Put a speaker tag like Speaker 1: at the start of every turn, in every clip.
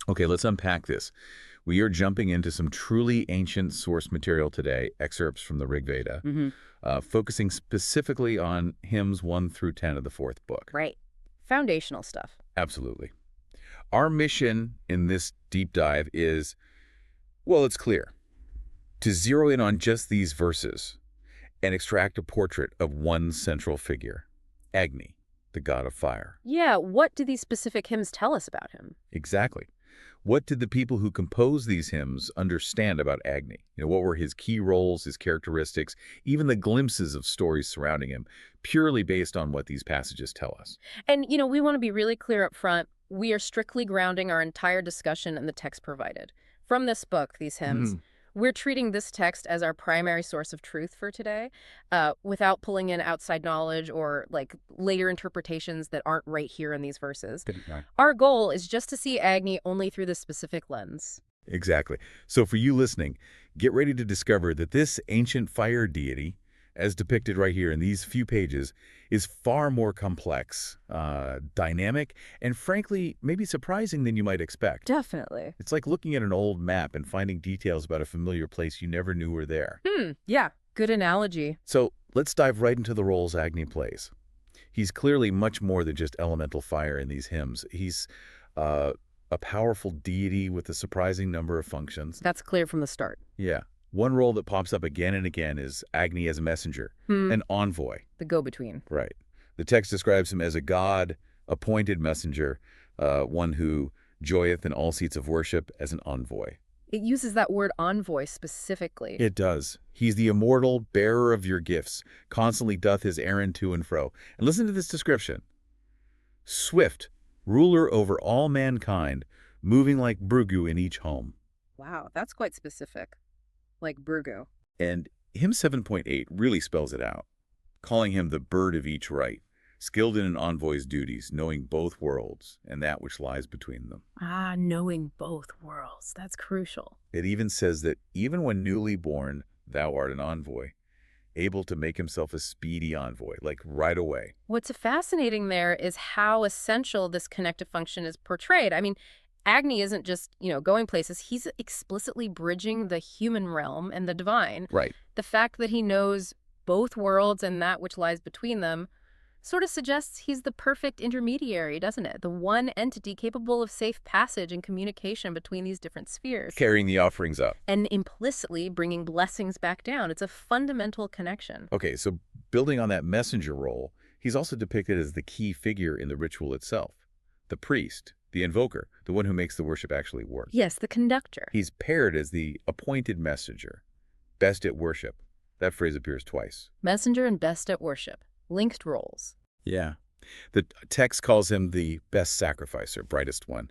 Speaker 1: Okay, let's unpack this. We are jumping into some truly ancient source material today, excerpts from the Rig Veda,
Speaker 2: Hmm.
Speaker 1: focusing specifically on hymns 1 through 10 of the fourth book.
Speaker 2: Right. Foundational stuff.
Speaker 1: Absolutely. Our mission in this deep dive is, well, it's clear, to zero in on just these verses and extract a portrait of one central figure, Agni, the god of fire.
Speaker 2: Yeah, what do these specific hymns tell us about him?
Speaker 1: Exactly. What did the people who composed these hymns understand about Agni? What were his key roles, his characteristics, even the glimpses of stories surrounding him, purely based on what these passages tell us?
Speaker 2: And, we want to be really clear up front. We are strictly grounding our entire discussion in the text provided. From this book, these hymns,
Speaker 1: Mhm.
Speaker 2: we're treating this text as our primary source of truth for today, without pulling in outside knowledge or, like, later interpretations that aren't right here in these verses.
Speaker 1: Right.
Speaker 2: Our goal is just to see Agni only through this specific lens.
Speaker 1: Exactly. So for you listening, get ready to discover that this ancient fire deity, as depicted right here in these few pages, is far more complex, dynamic, and frankly, maybe surprising than you might expect.
Speaker 2: Definitely.
Speaker 1: It's like looking at an old map and finding details about a familiar place you never knew were there.
Speaker 2: Yeah, good analogy.
Speaker 1: So let's dive right into the roles Agni plays. He's clearly much more than just elemental fire in these hymns. He's uh, a powerful deity with a surprising number of functions.
Speaker 2: That's clear from the start.
Speaker 1: Yeah. One role that pops up again and again is Agni as a messenger, an envoy.
Speaker 2: The go-between.
Speaker 1: Right. The text describes him as a God-appointed messenger, one who joyeth in all seats of worship as an envoy.
Speaker 2: It uses that word envoy specifically.
Speaker 1: It does. He's the immortal bearer of your gifts, constantly doth his errand to and fro. And listen to this description. Swift, ruler over all mankind, moving like Brugu in each home.
Speaker 2: Wow, that's quite specific. Like Burgo.
Speaker 1: And hymn 7.8 really spells it out, calling him the bird of each right, skilled in an envoy's duties, knowing both worlds and that which lies between them.
Speaker 2: Ah, knowing both worlds. That's crucial.
Speaker 1: It even says that even when newly born, thou art an envoy, able to make himself a speedy envoy, like right away.
Speaker 2: What's fascinating there is how essential this connective function is portrayed. I mean, Agni isn't just, going places. He's explicitly bridging the human realm and the divine.
Speaker 1: Right.
Speaker 2: The fact that he knows both worlds and that which lies between them sort of suggests he's the perfect intermediary, doesn't it? The one entity capable of safe passage and communication between these different spheres.
Speaker 1: Carrying the offerings up.
Speaker 2: And implicitly bringing blessings back down. It's a fundamental connection.
Speaker 1: Okay, so building on that messenger role, he's also depicted as the key figure in the ritual itself. The priest, the invoker, the one who makes the worship actually work.
Speaker 2: Yes, the conductor.
Speaker 1: He's paired as the appointed messenger, best at worship. That phrase appears twice.
Speaker 2: Messenger and best at worship. Linked roles.
Speaker 1: Yeah. The text calls him the best sacrificer, brightest one,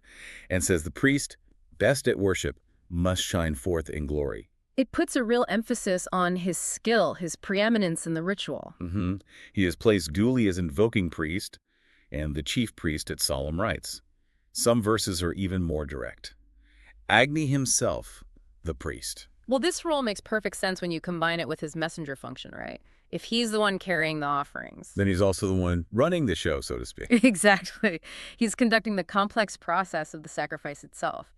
Speaker 1: and says the priest, best at worship, must shine forth in glory.
Speaker 2: It puts a real emphasis on his skill, his preeminence in the ritual.
Speaker 1: He is placed duly as invoking priest and the chief priest at solemn rites. Some verses are even more direct. Agni himself, the priest.
Speaker 2: Well, this role makes perfect sense when you combine it with his messenger function, right? If he's the one carrying the offerings.
Speaker 1: Then he's also the one running the show, so to speak.
Speaker 2: Exactly. He's conducting the complex process of the sacrifice itself.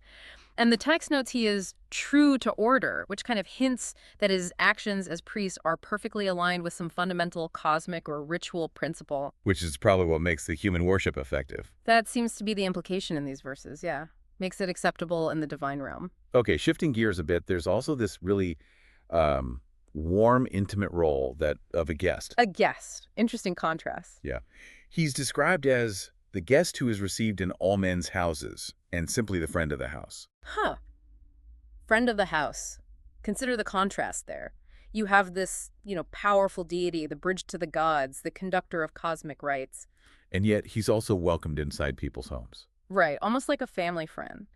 Speaker 2: And the text notes he is true to order, which kind of hints that his actions as priest are perfectly aligned with some fundamental cosmic or ritual principle.
Speaker 1: Which is probably what makes the human worship effective.
Speaker 2: That seems to be the implication in these verses, yeah. Makes it acceptable in the divine realm.
Speaker 1: Okay, shifting gears a bit, there's also this really warm, intimate role of a guest.
Speaker 2: A guest. Interesting contrast.
Speaker 1: Yeah. He's described as the guest who is received in all men's houses and simply the friend of the house.
Speaker 2: Huh. Friend of the house. Consider the contrast there. You have this, powerful deity, the bridge to the gods, the conductor of cosmic rites.
Speaker 1: And yet he's also welcomed inside people's homes.
Speaker 2: Right, almost like a family friend.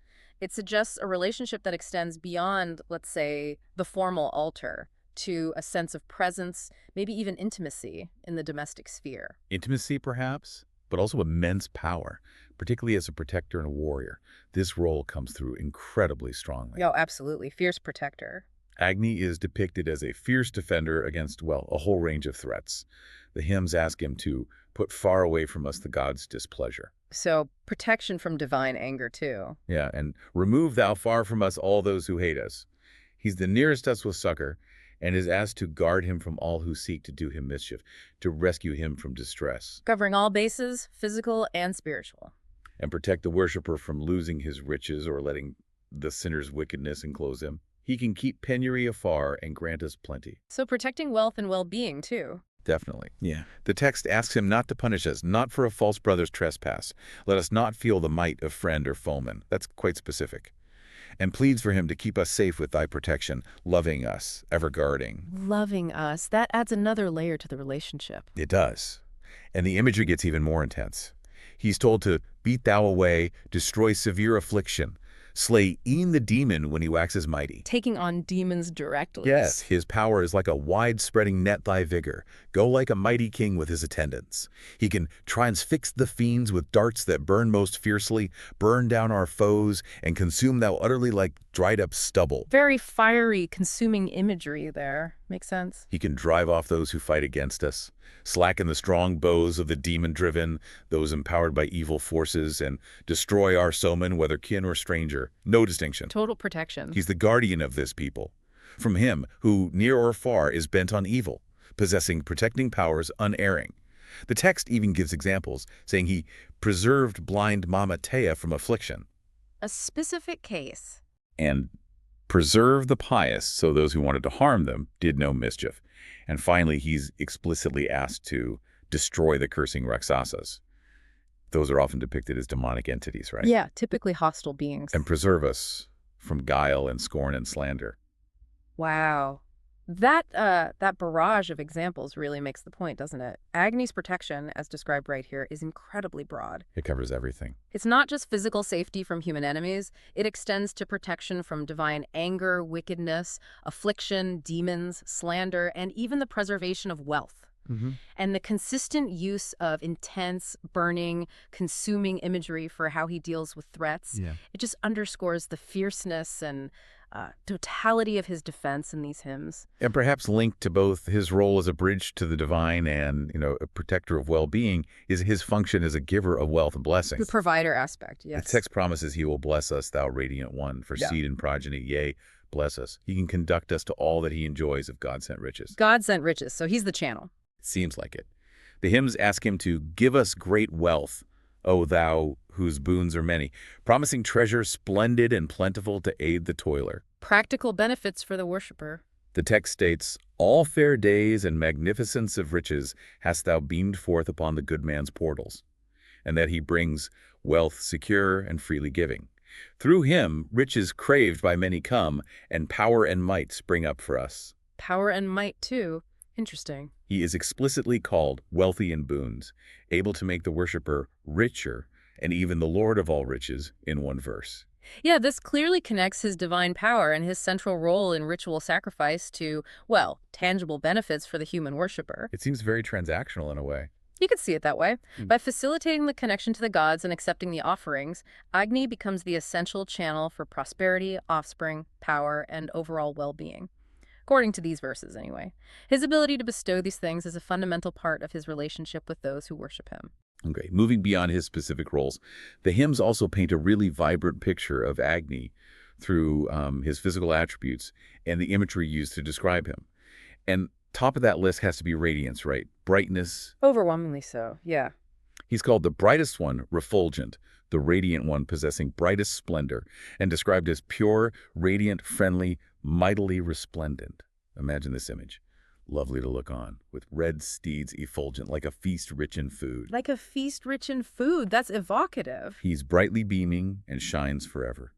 Speaker 2: It suggests a relationship that extends beyond, let's say, the formal altar to a sense of presence, maybe even intimacy in the domestic sphere.
Speaker 1: Intimacy, perhaps, but also immense power, particularly as a protector and a warrior. This role comes through incredibly strongly.
Speaker 2: Oh, absolutely. Fierce protector.
Speaker 1: Agni is depicted as a fierce defender against, well, a whole range of threats. The hymns ask him to put far away from us the god's displeasure.
Speaker 2: So protection from divine anger, too.
Speaker 1: Yeah, and remove thou far from us all those who hate us. He's the nearest us with succor, and is asked to guard him from all who seek to do him mischief, to rescue him from distress,
Speaker 2: Covering all bases, physical and spiritual.
Speaker 1: and protect the worshiper from losing his riches or letting the sinner's wickedness enclose him. He can keep penury afar and grant us plenty.
Speaker 2: So protecting wealth and well-being, too.
Speaker 1: Definitely. Yeah. The text asks him not to punish us, not for a false brother's trespass. Let us not feel the might of friend or foeman. That's quite specific. And pleads for him to keep us safe with thy protection, loving us, ever guarding.
Speaker 2: Loving us, that adds another layer to the relationship.
Speaker 1: It does. And the imagery gets even more intense. He's told to beat thou away, destroy severe affliction, slay e'en the demon when he waxes mighty.
Speaker 2: Taking on demons directly.
Speaker 1: Yes, his power is like a wide-spreading net thy vigor. Go like a mighty king with his attendants. He can transfix the fiends with darts that burn most fiercely, burn down our foes, and consume thou utterly like dried-up stubble.
Speaker 2: Very fiery, consuming imagery there. Makes sense.
Speaker 1: He can drive off those who fight against us, slacken the strong bows of the demon-driven, those empowered by evil forces, and destroy our foemen, whether kin or stranger. No distinction.
Speaker 2: Total protection.
Speaker 1: He's the guardian of this people. From him, who, near or far, is bent on evil, possessing protecting powers unerring. The text even gives examples, saying he preserved blind Mamatea from affliction,
Speaker 2: A specific case.
Speaker 1: and preserved the pious, so those who wanted to harm them did no mischief. And finally, he's explicitly asked to destroy the cursing Rakshasas. Those are often depicted as demonic entities, right?
Speaker 2: Yeah, typically hostile beings.
Speaker 1: And preserve us from guile and scorn and slander.
Speaker 2: Wow. That barrage of examples really makes the point, doesn't it? Agni's protection, as described right here, is incredibly broad.
Speaker 1: It covers everything.
Speaker 2: It's not just physical safety from human enemies. It extends to protection from divine anger, wickedness, affliction, demons, slander, and even the preservation of wealth. And the consistent use of intense, burning, consuming imagery for how he deals with threats, it just underscores the fierceness and totality of his defense in these hymns.
Speaker 1: And perhaps linked to both his role as a bridge to the divine and, a protector of well-being is his function as a giver of wealth and blessings.
Speaker 2: The provider aspect, yes.
Speaker 1: The text promises he will bless us, thou radiant one, for seed and progeny, yea, bless us. He can conduct us to all that he enjoys of God-sent riches.
Speaker 2: God-sent riches, so he's the channel.
Speaker 1: It seems like it. The hymns ask him to give us great wealth, O thou whose boons are many, promising treasure splendid and plentiful to aid the toiler.
Speaker 2: Practical benefits for the worshiper.
Speaker 1: The text states, all fair days and magnificence of riches hast thou beamed forth upon the good man's portals, and that he brings wealth secure and freely giving. Through him riches craved by many come, and power and might spring up for us.
Speaker 2: Power and might, too. Interesting.
Speaker 1: He is explicitly called wealthy in boons, able to make the worshiper richer, and even the Lord of all riches in one verse.
Speaker 2: Yeah, this clearly connects his divine power and his central role in ritual sacrifice to, well, tangible benefits for the human worshiper.
Speaker 1: It seems very transactional in a way.
Speaker 2: You could see it that way. By facilitating the connection to the gods and accepting the offerings, Agni becomes the essential channel for prosperity, offspring, power, and overall well-being. According to these verses, anyway. His ability to bestow these things is a fundamental part of his relationship with those who worship him.
Speaker 1: Okay, moving beyond his specific roles, the hymns also paint a really vibrant picture of Agni through his physical attributes and the imagery used to describe him. And top of that list has to be radiance, right? Brightness.
Speaker 2: Overwhelmingly so, yeah.
Speaker 1: He's called the brightest one, refulgent, the radiant one possessing brightest splendor, and described as pure, radiant, friendly, mightily resplendent. Imagine this image. Lovely to look on, with red steeds effulgent, like a feast rich in food.
Speaker 2: Like a feast rich in food. That's evocative.
Speaker 1: He's brightly beaming and shines forever.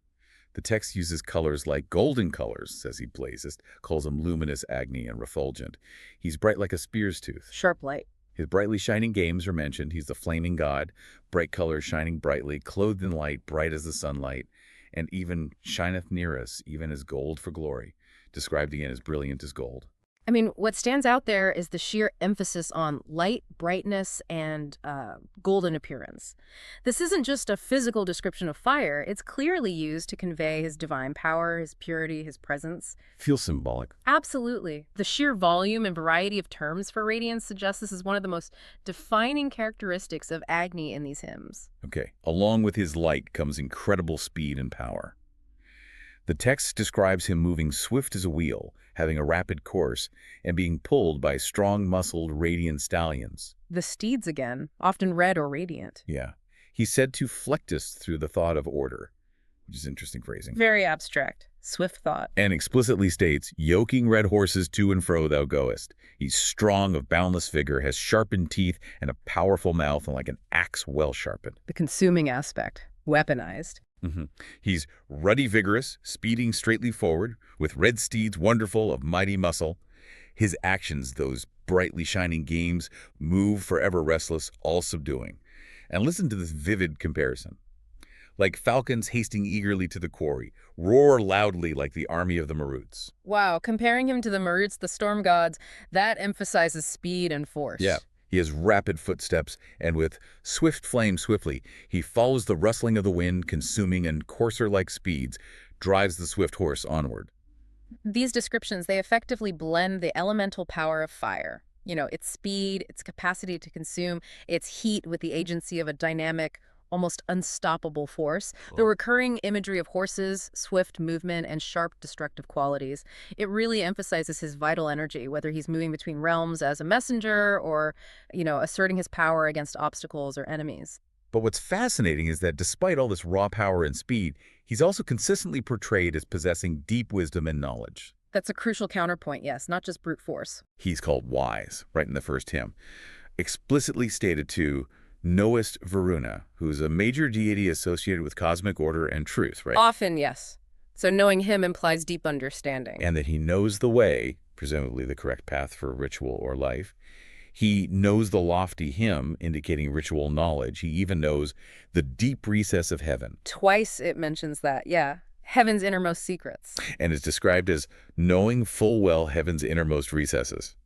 Speaker 1: The text uses colors like golden colors, says he blazes, calls him luminous Agni and refulgent. He's bright like a spear's tooth.
Speaker 2: Sharp light.
Speaker 1: His brightly shining games are mentioned. He's the flaming god, bright colors shining brightly, clothed in light, bright as the sunlight, and even shineth near us, even as gold for glory, described again as brilliant as gold.
Speaker 2: I mean, what stands out there is the sheer emphasis on light, brightness, and golden appearance. This isn't just a physical description of fire, it's clearly used to convey his divine power, his purity, his presence.
Speaker 1: Feels symbolic.
Speaker 2: Absolutely. The sheer volume and variety of terms for radiance suggests this is one of the most defining characteristics of Agni in these hymns.
Speaker 1: Okay. Along with his light comes incredible speed and power. The text describes him moving swift as a wheel, having a rapid course, and being pulled by strong-muscled, radiant stallions.
Speaker 2: The steeds again, often red or radiant.
Speaker 1: Yeah. He's said to flect us through the thought of order, which is interesting phrasing.
Speaker 2: Very abstract. Swift thought.
Speaker 1: And explicitly states, yoking red horses to and fro thou goest. He's strong, of boundless vigor, has sharpened teeth, and a powerful mouth, and like an axe well sharpened.
Speaker 2: The consuming aspect. Weaponized.
Speaker 1: He's ruddy vigorous, speeding straightly forward, with red steeds wonderful of mighty muscle. His actions, those brightly shining games, move forever restless, all subduing. And listen to this vivid comparison. Like falcons hasting eagerly to the quarry, roar loudly like the army of the Maruts.
Speaker 2: Wow, comparing him to the Maruts, the storm gods, that emphasizes speed and force.
Speaker 1: Yeah. He has rapid footsteps, and with swift flame swiftly, he follows the rustling of the wind, consuming and courser-like speeds, drives the swift horse onward.
Speaker 2: These descriptions, they effectively blend the elemental power of fire. You know, its speed, its capacity to consume, its heat with the agency of a dynamic, almost unstoppable force. The recurring imagery of horses, swift movement, and sharp destructive qualities. It really emphasizes his vital energy, whether he's moving between realms as a messenger or, asserting his power against obstacles or enemies.
Speaker 1: But what's fascinating is that despite all this raw power and speed, he's also consistently portrayed as possessing deep wisdom and knowledge.
Speaker 2: That's a crucial counterpoint, yes, not just brute force.
Speaker 1: He's called wise, right in the first hymn. Explicitly stated to knowest Varuna, who's a major deity associated with cosmic order and truth, right?
Speaker 2: Often, yes. So knowing him implies deep understanding.
Speaker 1: And that he knows the way, presumably the correct path for ritual or life. He knows the lofty hymn, indicating ritual knowledge. He even knows the deep recess of heaven.
Speaker 2: Twice it mentions that, yeah. Heaven's innermost secrets.
Speaker 1: And is described as knowing full well heaven's innermost recesses.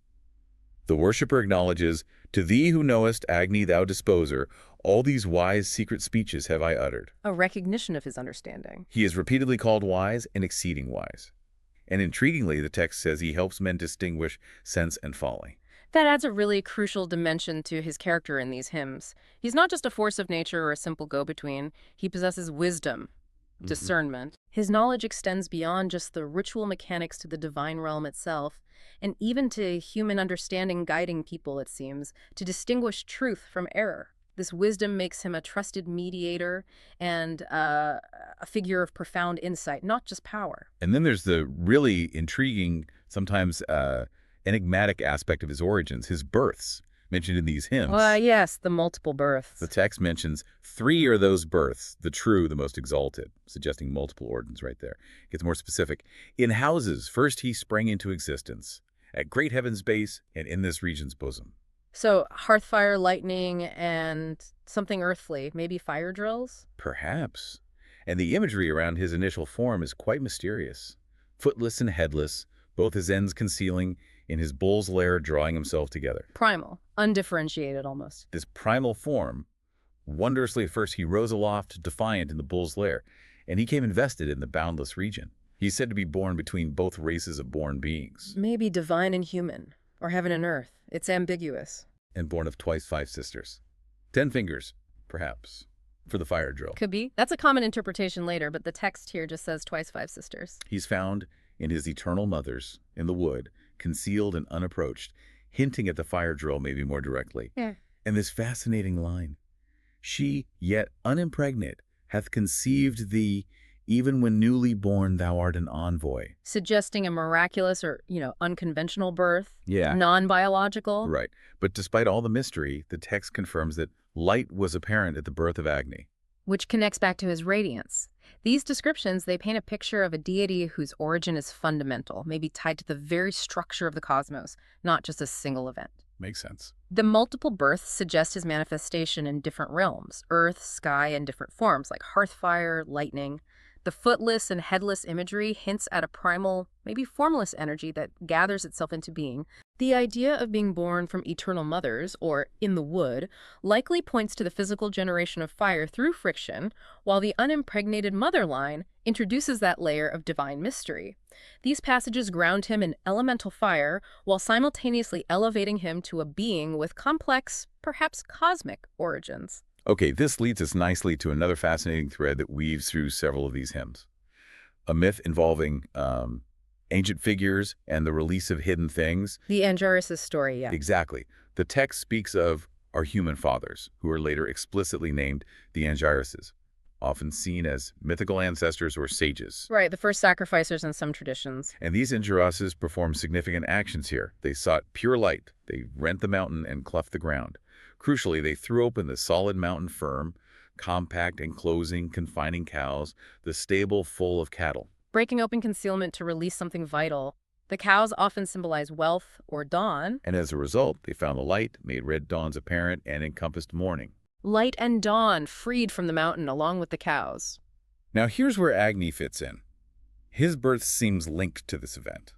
Speaker 1: The worshipper acknowledges, to thee who knowest, Agni, thou disposer, all these wise secret speeches have I uttered.
Speaker 2: A recognition of his understanding.
Speaker 1: He is repeatedly called wise and exceeding wise. And intriguingly, the text says he helps men distinguish sense and folly.
Speaker 2: That adds a really crucial dimension to his character in these hymns. He's not just a force of nature or a simple go-between. He possesses wisdom, discernment. His knowledge extends beyond just the ritual mechanics to the divine realm itself, and even to human understanding guiding people, it seems, to distinguish truth from error. This wisdom makes him a trusted mediator and a figure of profound insight, not just power.
Speaker 1: And then there's the really intriguing, sometimes enigmatic aspect of his origins, his births, mentioned in these hymns.
Speaker 2: Yes, the multiple births.
Speaker 1: The text mentions 3 are those births, the true, the most exalted, suggesting multiple ordins right there. It gets more specific. In houses, first he sprang into existence, at great heaven's base and in this region's bosom.
Speaker 2: So hearth fire, lightning, and something earthly, maybe fire drills?
Speaker 1: Perhaps. And the imagery around his initial form is quite mysterious. Footless and headless, both his ends concealing, in his bull's lair drawing himself together.
Speaker 2: Primal, undifferentiated almost.
Speaker 1: This primal form, wondrously at first he rose aloft, defiant in the bull's lair, and he came invested in the boundless region. He's said to be born between both races of born beings.
Speaker 2: Maybe divine and human, or heaven and earth. It's ambiguous.
Speaker 1: And born of twice 5 sisters. 10 fingers, perhaps, for the fire drill.
Speaker 2: Could be. That's a common interpretation later, but the text here just says twice 5 sisters.
Speaker 1: He's found in his eternal mothers, in the wood, concealed and unapproached, hinting at the fire drill maybe more directly.
Speaker 2: Yeah.
Speaker 1: And this fascinating line, she, yet unimpregnate, hath conceived thee, even when newly born thou art an envoy.
Speaker 2: Suggesting a miraculous or, unconventional birth.
Speaker 1: Yeah.
Speaker 2: Non-biological.
Speaker 1: Right. But despite all the mystery, the text confirms that light was apparent at the birth of Agni.
Speaker 2: Which connects back to his radiance. These descriptions, they paint a picture of a deity whose origin is fundamental, maybe tied to the very structure of the cosmos, not just a single event.
Speaker 1: Makes sense.
Speaker 2: The multiple births suggest his manifestation in different realms, earth, sky, and different forms, like hearth fire, lightning. The footless and headless imagery hints at a primal, maybe formless energy that gathers itself into being. The idea of being born from eternal mothers, or in the wood, likely points to the physical generation of fire through friction, while the unimpregnated mother line introduces that layer of divine mystery. These passages ground him in elemental fire while simultaneously elevating him to a being with complex, perhaps cosmic, origins.
Speaker 1: Okay, this leads us nicely to another fascinating thread that weaves through several of these hymns. A myth involving ancient figures and the release of hidden things.
Speaker 2: The Angiras' story, yeah.
Speaker 1: Exactly. The text speaks of our human fathers, who are later explicitly named the Angiras, often seen as mythical ancestors or sages.
Speaker 2: Right, the first sacrificers in some traditions.
Speaker 1: And these Angiras performed significant actions here. They sought pure light. They rent the mountain and cleft the ground. Crucially, they threw open the solid mountain firm, compact, enclosing, confining cows, the stable full of cattle.
Speaker 2: Breaking open concealment to release something vital. The cows often symbolize wealth or dawn.
Speaker 1: And as a result, they found the light, made red dawns apparent, and encompassed morning.
Speaker 2: Light and dawn freed from the mountain along with the cows.
Speaker 1: Now here's where Agni fits in. His birth seems linked to this event.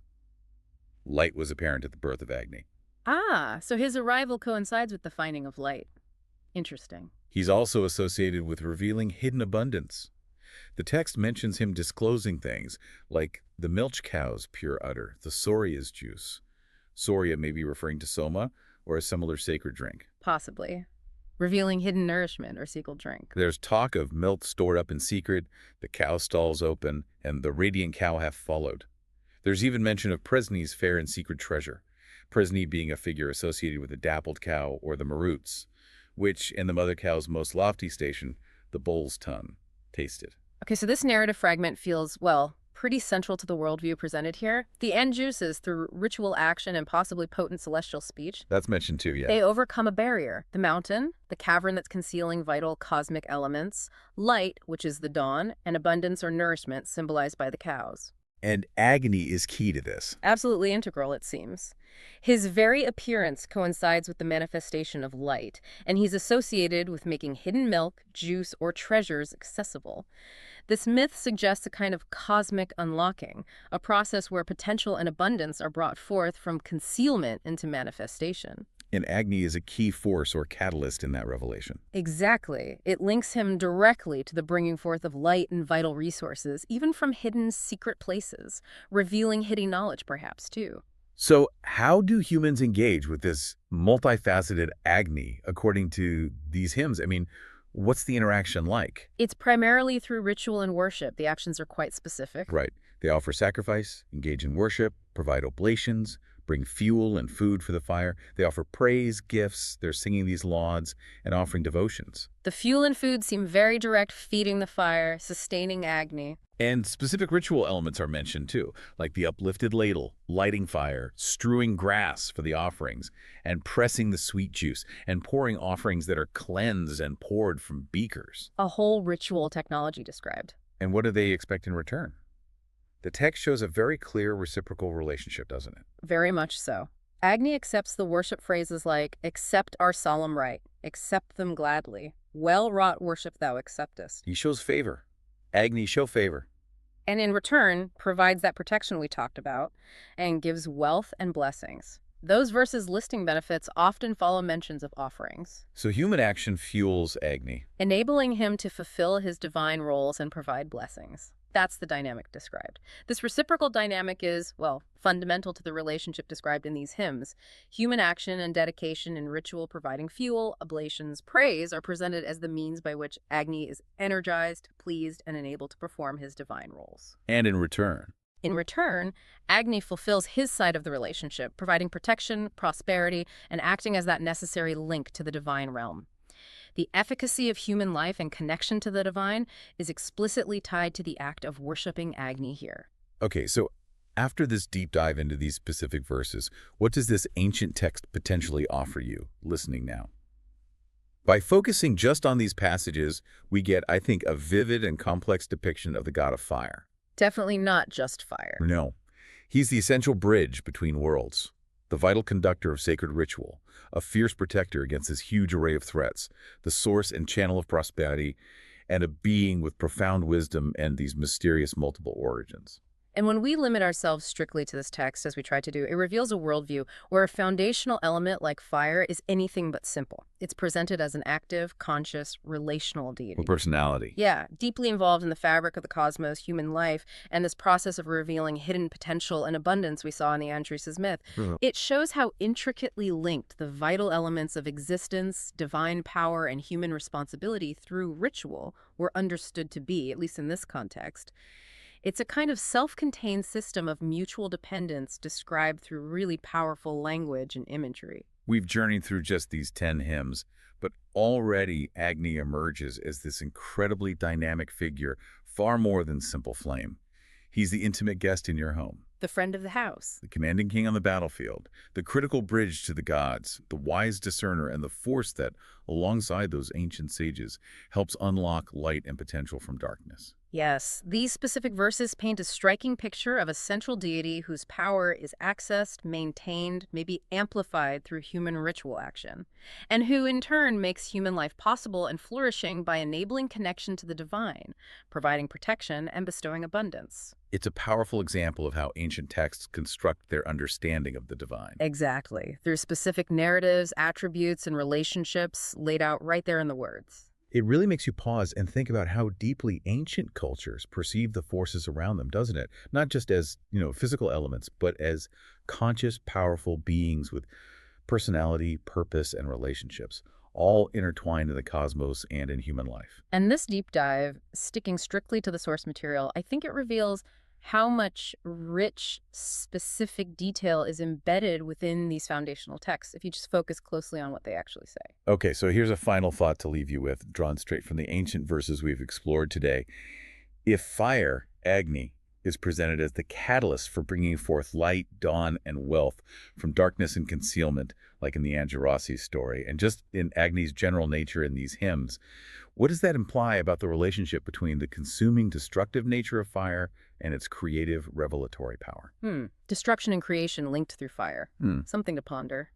Speaker 1: Light was apparent at the birth of Agni.
Speaker 2: Ah, so his arrival coincides with the finding of light. Interesting.
Speaker 1: He's also associated with revealing hidden abundance. The text mentions him disclosing things like the milch cow's pure udder, the Saurya's juice. Saurya may be referring to Soma or a similar sacred drink.
Speaker 2: Possibly. Revealing hidden nourishment or secret drink.
Speaker 1: There's talk of milk stored up in secret, the cow stalls open, and the radiant cow hath followed. There's even mention of Presni's fair and secret treasure. Presni being a figure associated with the dappled cow or the Maruts, which, in the mother cow's most lofty station, the bull's tongue, tasted.
Speaker 2: Okay, so this narrative fragment feels, well, pretty central to the worldview presented here. The Anjuses, through ritual action and possibly potent celestial speech,
Speaker 1: That's mentioned too, yeah.
Speaker 2: they overcome a barrier. The mountain, the cavern that's concealing vital cosmic elements, light, which is the dawn, and abundance or nourishment symbolized by the cows.
Speaker 1: And Agni is key to this.
Speaker 2: Absolutely integral, it seems. His very appearance coincides with the manifestation of light, and he's associated with making hidden milk, juice, or treasures accessible. This myth suggests a kind of cosmic unlocking, a process where potential and abundance are brought forth from concealment into manifestation.
Speaker 1: And Agni is a key force or catalyst in that revelation.
Speaker 2: Exactly. It links him directly to the bringing forth of light and vital resources, even from hidden secret places, revealing hidden knowledge perhaps, too.
Speaker 1: So how do humans engage with this multifaceted Agni according to these hymns? I mean, what's the interaction like?
Speaker 2: It's primarily through ritual and worship. The actions are quite specific.
Speaker 1: Right. They offer sacrifice, engage in worship, provide oblations, bring fuel and food for the fire. They offer praise, gifts, they're singing these lauds, and offering devotions.
Speaker 2: The fuel and food seem very direct, feeding the fire, sustaining Agni.
Speaker 1: And specific ritual elements are mentioned too, like the uplifted ladle, lighting fire, strewing grass for the offerings, and pressing the sweet juice, and pouring offerings that are cleansed and poured from beakers.
Speaker 2: A whole ritual technology described.
Speaker 1: And what do they expect in return? The text shows a very clear reciprocal relationship, doesn't it?
Speaker 2: Very much so. Agni accepts the worship phrases like, accept our solemn rite, accept them gladly, well-wrought worship thou acceptest.
Speaker 1: He shows favor. Agni, show favor.
Speaker 2: And in return, provides that protection we talked about, and gives wealth and blessings. Those verses listing benefits often follow mentions of offerings,
Speaker 1: So human action fuels Agni.
Speaker 2: enabling him to fulfill his divine roles and provide blessings. That's the dynamic described. This reciprocal dynamic is, well, fundamental to the relationship described in these hymns. Human action and dedication in ritual providing fuel, oblations, praise are presented as the means by which Agni is energized, pleased, and enabled to perform his divine roles.
Speaker 1: And in return,
Speaker 2: In return, Agni fulfills his side of the relationship, providing protection, prosperity, and acting as that necessary link to the divine realm. The efficacy of human life and connection to the divine is explicitly tied to the act of worshiping Agni here.
Speaker 1: okay, so after this deep dive into these specific verses, what does this ancient text potentially offer you, listening now? By focusing just on these passages, we get, I think, a vivid and complex depiction of the god of fire.
Speaker 2: Definitely not just fire.
Speaker 1: No, he's the essential bridge between worlds, the vital conductor of sacred ritual, a fierce protector against this huge array of threats, the source and channel of prosperity, and a being with profound wisdom and these mysterious multiple origins.
Speaker 2: And when we limit ourselves strictly to this text, as we try to do, it reveals a worldview where a foundational element like fire is anything but simple. It's presented as an active, conscious, relational
Speaker 1: With
Speaker 2: deity.
Speaker 1: personality.
Speaker 2: Yeah, deeply involved in the fabric of the cosmos, human life, and this process of revealing hidden potential and abundance we saw in the Andrews' myth.
Speaker 1: Mhm.
Speaker 2: It shows how intricately linked the vital elements of existence, divine power, and human responsibility through ritual were understood to be, at least in this context. It's a kind of self-contained system of mutual dependence described through really powerful language and imagery.
Speaker 1: We've journeyed through just these 10 hymns, but already Agni emerges as this incredibly dynamic figure, far more than simple flame. He's the intimate guest in your home,
Speaker 2: The friend of the house.
Speaker 1: the commanding king on the battlefield, the critical bridge to the gods, the wise discerner, and the force that, alongside those ancient sages, helps unlock light and potential from darkness.
Speaker 2: Yes, these specific verses paint a striking picture of a central deity whose power is accessed, maintained, maybe amplified through human ritual action, and who in turn makes human life possible and flourishing by enabling connection to the divine, providing protection and bestowing abundance.
Speaker 1: It's a powerful example of how ancient texts construct their understanding of the divine.
Speaker 2: Exactly, through specific narratives, attributes, and relationships laid out right there in the words.
Speaker 1: It really makes you pause and think about how deeply ancient cultures perceive the forces around them, doesn't it? Not just as, physical elements, but as conscious, powerful beings with personality, purpose, and relationships, all intertwined in the cosmos and in human life.
Speaker 2: And this deep dive, sticking strictly to the source material, I think it reveals how much rich, specific detail is embedded within these foundational texts if you just focus closely on what they actually say.
Speaker 1: Okay, so here's a final thought to leave you with, drawn straight from the ancient verses we've explored today. If fire, Agni, is presented as the catalyst for bringing forth light, dawn, and wealth from darkness and concealment, like in the Angerossi story, and just in Agni's general nature in these hymns, what does that imply about the relationship between the consuming, destructive nature of fire and its creative, revelatory power?
Speaker 2: Destruction and creation linked through fire.
Speaker 1: Hmm.
Speaker 2: Something to ponder.